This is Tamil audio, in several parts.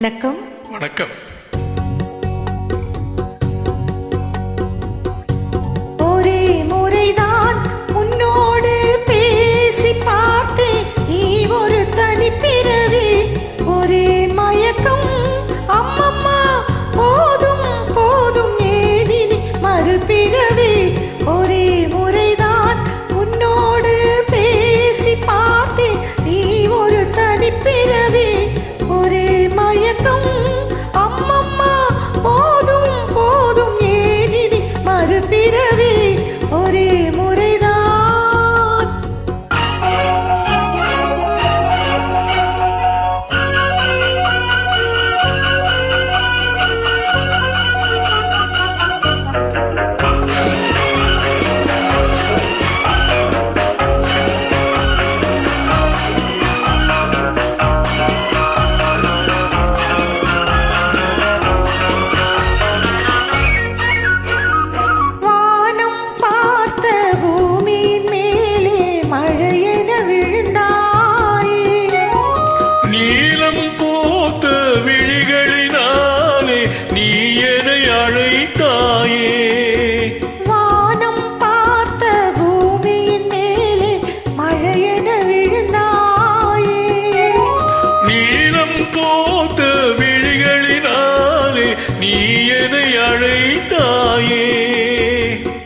வணக்கம். வணக்கம். ஒரே முறைதான் உன்னோடு பேசி பார்த்தேன். நீ ஒரு தனிப்பிறவி, ஒரே மயக்கம். அம்மம்மா போதும் போதும், ஏதினி மறுபிறவி. ஒரே முறைதான் உன்னோடு பேசி பார்த்தேன். நீ ஒரு தனிப்பிறவி, ஒரே மயக்கம். அம்மம்மா போதும் போதும், ஏனினி மறுபிறவி. ஒரே முறைதான்.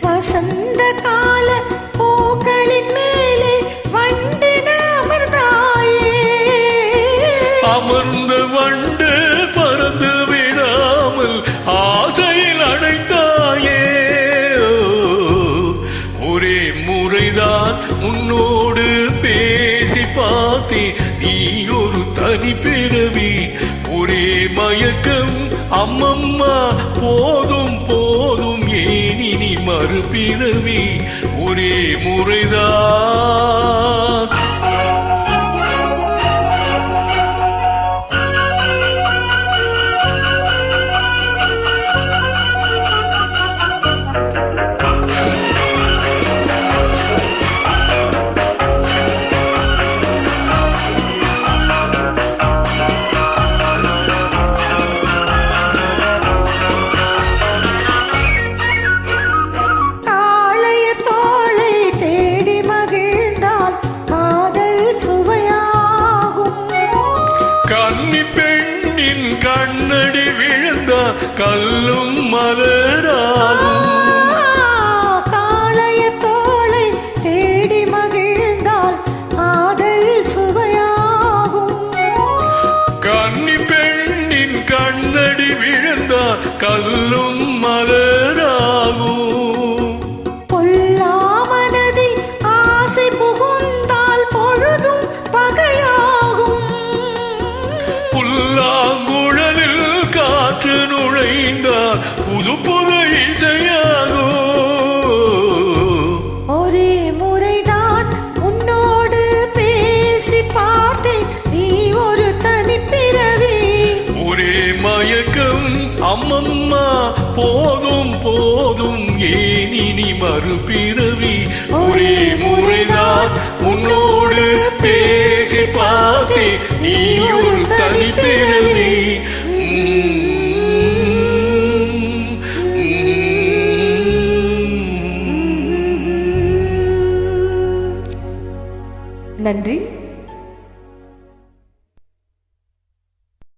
வசந்த கால பூக்களின் மேலே வண்டென அமர்ந்தாயே. அமர்ந்த வண்டு பறந்து விடாமல் ஆசையில் அடைத்தாயே. ஒரே முறைதான் உன்னோடு பேசி பார்த்தே. நீ ஒரு தனி பிறவி, ஒரே மயக்கம். அம்மம்மா போதும் போதும், ஏனினி மறுபிறவி. ஒரே முறைதான். கன்னி பெண்ணின் கண்ணடி விழுந்தால் கல்லும் மலராகும். காளைய தோளை தேடி மகிழ்ந்தால் காதல் சுவையாகும். கன்னி பெண்ணின் கண்ணடி விழுந்தால் கல்லும் மலராகும். பொல்லாமனதி ஆசை புகுந்தால் பொழுதும் பகையாகும். புல்லாங்குழலில் காற்று நுழைந்தால் புது புது இசையாகும். ஒரே முறைதான் உன்னோடு பேசி பார்த்தேன். நீ ஒரு தனிப்பிறவி, ஒரே மயக்கம். அம்மம்மா போதும் போதும், ஏனினி மறுபிறவி. ஒரே முறைதான் உன்னோடு பேசி பார்த்தே. நீ ஒரு தனிப்பிறவி.